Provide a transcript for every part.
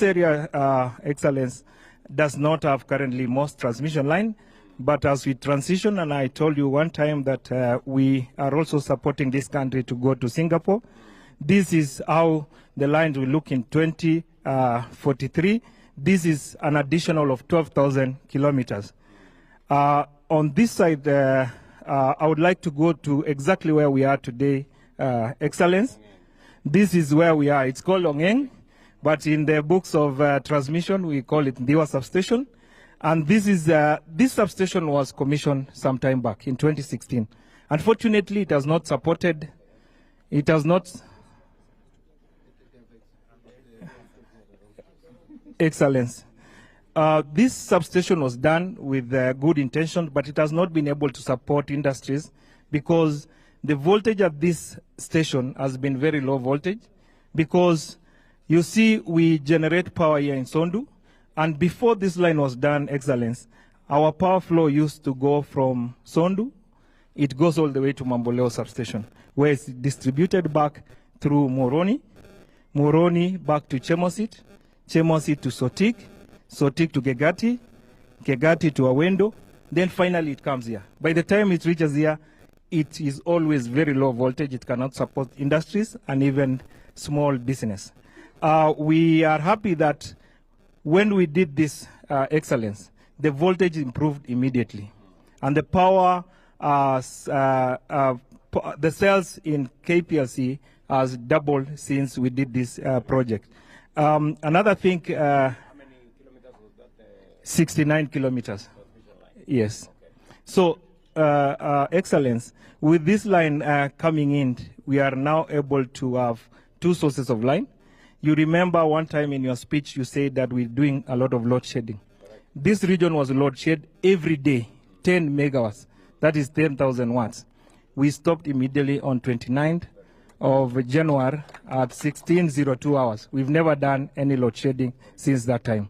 area, Excellence, does not have currently most transmission line, but as we transition, and I told you one time that we are also supporting this country to go to Singapore. This is how the lines will look in 2043. This is an additional of 12,000 kilometers. On this side, I would like to go to exactly where we are today, Excellence. This is where we are. It's called Ongeng, but in the books of transmission, we call it Ndiwa Substation. And this is this substation was commissioned some time back in 2016. Unfortunately, it has not supported. It has not. Excellence. This substation was done with good intention, but it has not been able to support industries because the voltage at this station has been very low voltage. Because you see, we generate power here in Sondu, and before this line was done, Excellence, our power flow used to go from Sondu, it goes all the way to Mamboleo substation, where it's distributed back through Moroni, Moroni back to Chemosit, Chemosit to Sotik, Sotik to Gegati, Gegati to Awendo, then finally it comes here. By the time it reaches here, it is always very low voltage. It cannot support industries and even small business. We are happy that when we did this, Excellence, the voltage improved immediately. And the power, the cells in KPLC has doubled since we did this project. Another thing, How many kilometers was that? 69 kilometers. Yes. Okay. So, Excellence, with this line coming in, we are now able to have two sources of line. You remember one time in your speech, you said that we're doing a lot of load shedding. Correct. This region was load shed every day, 10 megawatts. That is 10,000 watts. We stopped immediately on 29th of January at 16:02 hours. We've never done any load shedding since that time.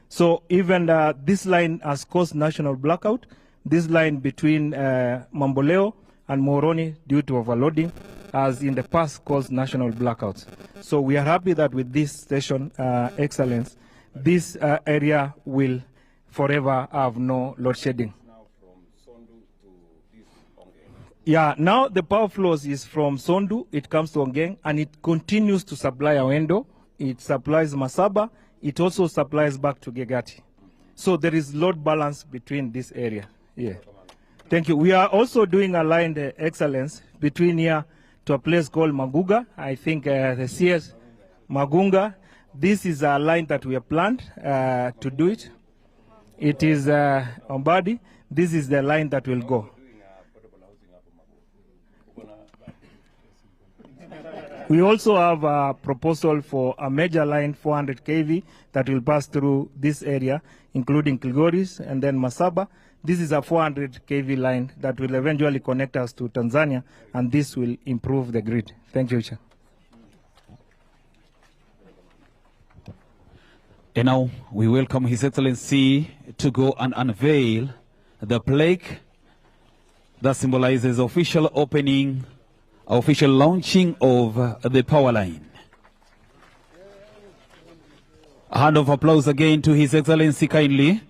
So even this line has caused national blackout. This line between Mamboleo and Moroni, due to overloading, has in the past caused national blackouts. So we are happy that with this station, Excellence, this area will forever have no load shedding. Now from Sondu to this Ongeng. Yeah, now the power flows is from Sondu, it comes to Ongeng, and it continues to supply Awendo. It supplies Masaba. It also supplies back to Gegati. So there is load balance between this area. Yeah. Thank you. We are also doing a line, Excellence, between here to a place called Maguga. I think the CS Magunga. This is a line that we have planned to do it. It is Ombadi. This is the line that will go. We also have a proposal for a major line, 400 kV, that will pass through this area, including Kilgoris and then Masaba. This is a 400 kV line that will eventually connect us to Tanzania, and this will improve the grid. Thank you, Chair. And now we welcome His Excellency to go and unveil the plaque that symbolizes official opening, official launching of the power line. A hand of applause again to His Excellency kindly.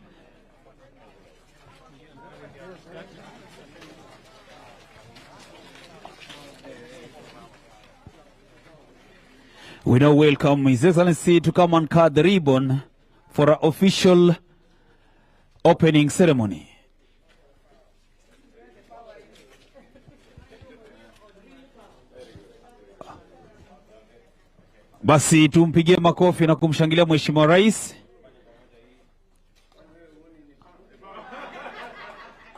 We now welcome His Excellency to come and cut the ribbon for an official opening ceremony. Basi tumpigie makofi na kumshangilia Mheshimiwa Rais.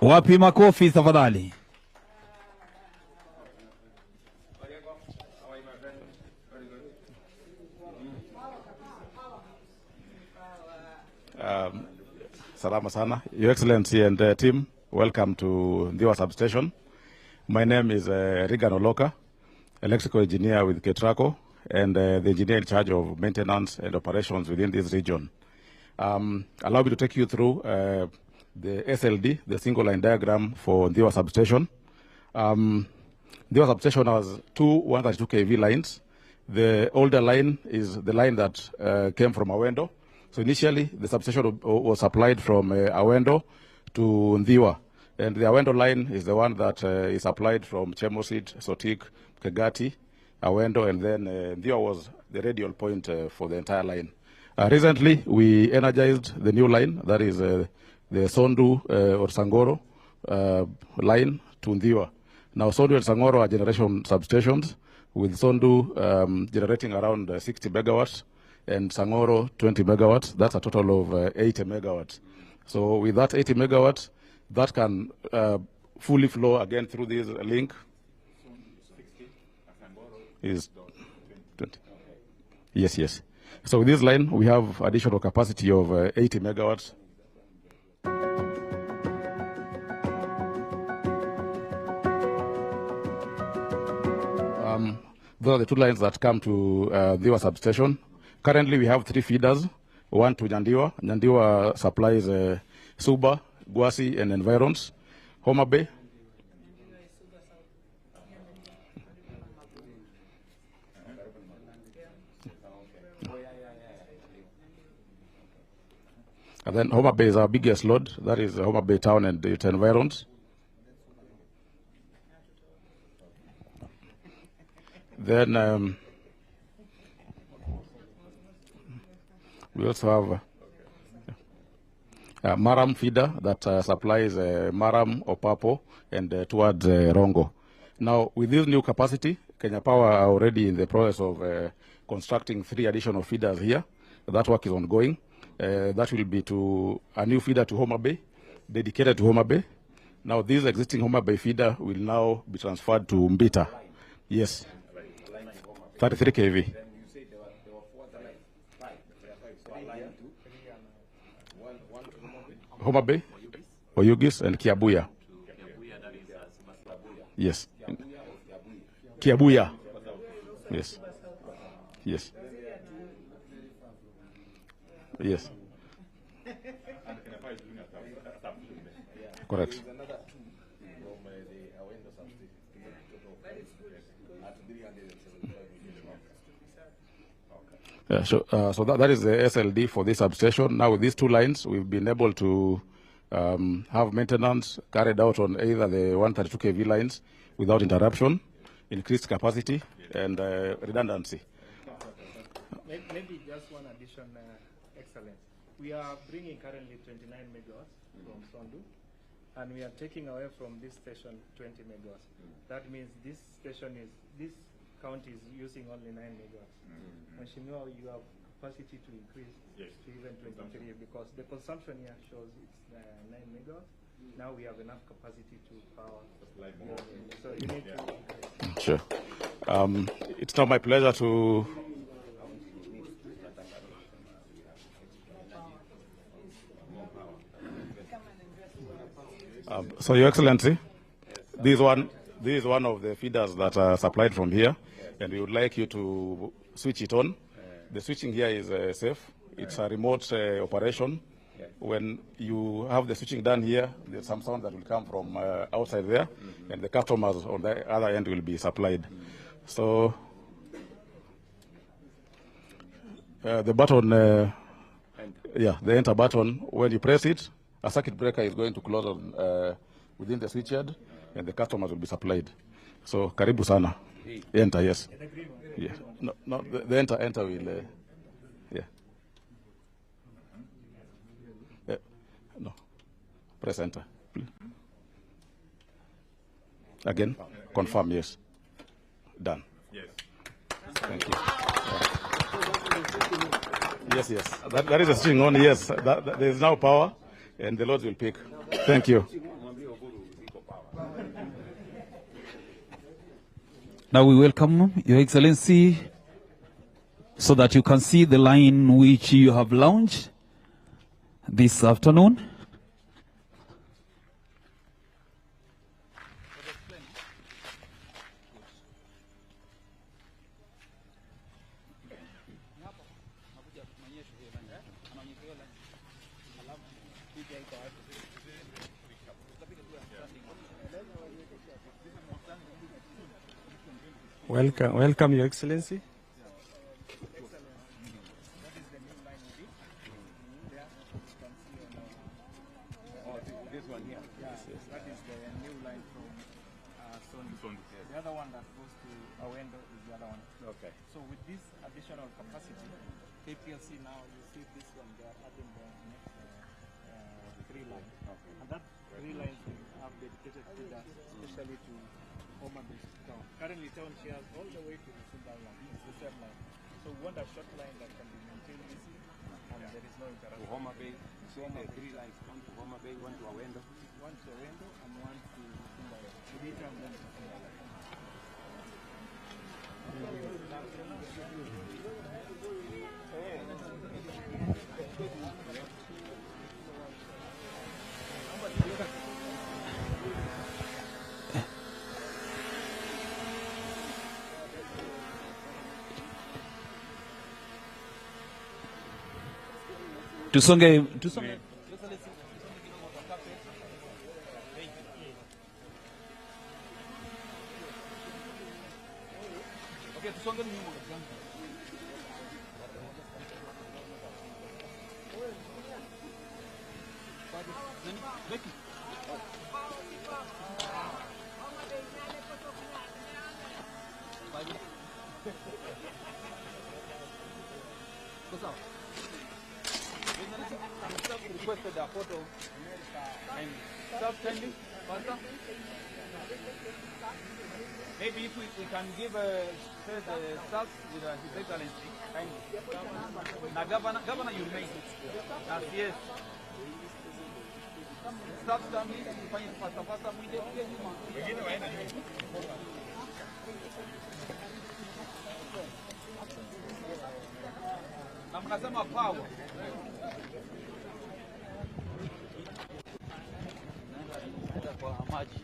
Wapi makofi tafadhali? Salama sana. Your Excellency and team, welcome to Ndiwa Substation. My name is Regan Oloka, electrical engineer with Ketraco, and the engineer in charge of maintenance and operations within this region. Allow me to take you through the SLD, the single line diagram for Ndiwa Substation. Ndiwa Substation has two 132 kV lines The older line is the line that came from Awendo. So initially, the substation was supplied from Awendo to Ndhiwa. And the Awendo line is the one that is supplied from Chemosit, Sotik, Kegati, Awendo, and then Ndhiwa was the radial point for the entire line. Recently, we energized the new line, that is the Sondu or Sangoro line to Ndhiwa. Now, Sondu and Sangoro are generation substations, with Sondu generating around 60 megawatts and Sangoro 20 megawatts. That's a total of 80 megawatts. So with that 80 megawatts, that can fully flow again through this link. Is 20. Yes, yes. So with this line, we have additional capacity of 80 megawatts. Those are the two lines that come to Ndhiwa substation. Currently, we have 3 feeders, one to Nyandiwa. Nyandiwa supplies Suba, Gwasi, and environs. Homa Bay. And then Homa Bay is our biggest load. That is Homa Bay town and its environs. Then we also have Maram feeder that supplies Maram, Opapo, and towards Rongo. Now, with this new capacity, Kenya Power are already in the process of constructing 3 additional feeders here. That work is ongoing. That will be to a new feeder to Homa Bay, dedicated to Homa Bay. Now, this existing Homa Bay feeder will now be transferred to Mbita. Yes. 33 kV. Homa Bay, Oyugis, and Kiabuya. Yes. Kiabuya. Yes. Yes. Yes. Correct. So that is the SLD for this substation. Now with these 2 lines, we've been able to have maintenance carried out on either the 132 kV lines without interruption, increased capacity, and redundancy. Maybe just one addition, Excellence. We are bringing currently 29 megawatts from Sondu, and we are taking away from this station 20 megawatts. That means this county is using only 9 megawatts. Mheshimiwa, you have capacity to increase to even 23 because the consumption here shows it's 9 megawatts. Now we have enough capacity to power. So you need to. Sure. It's now my pleasure to. So, Your Excellency, this is one of the feeders that are supplied from here, and we would like you to switch it on. The switching here is safe. It's a remote operation. When you have the switching done here, there's some sound that will come from outside there, and the customers on the other end will be supplied. So the button, the enter button, when you press it, a circuit breaker is going to close on within the switchyard, and the customers will be supplied. So, karibu sana. Enter, yes. Yeah. No, the enter will, yeah. No, press enter. Again, confirm, yes. Done. Yes. Thank you. Yes. That is a string on, yes. There is now power, and the loads will pick. Thank you. Now we welcome Your Excellency so that you can see the line which you have launched this afternoon. Welcome, Your Excellency. one here. Yeah, that is the new line from Sondu. Yes. The other one that goes to Bay-Awendo is the other one. Okay. So with this additional capacity, KPLC now, you see this one, they are adding the next 3 lines. Okay. And that 3 lines will have dedicated feeders, especially to Homa Bay town. Currently, town shares all the way to the Sundar line. It's the same line. So we want a short line that can be maintained easy and there is no To interruption. Homa Bay, so the 3 lines, one to Homa Bay, one to Awendo. One to Awendo and one to Sundar line. We need to have them to Sundar line. Tusonge. Okay, tusonge nyuma. Becky. Requested a photo and stop sending. Maybe if we can give the staff with His Excellency. Now, Governor, you remain. Yes. Staff standing, find faster. Na mnasema power. Naenda kwa maji.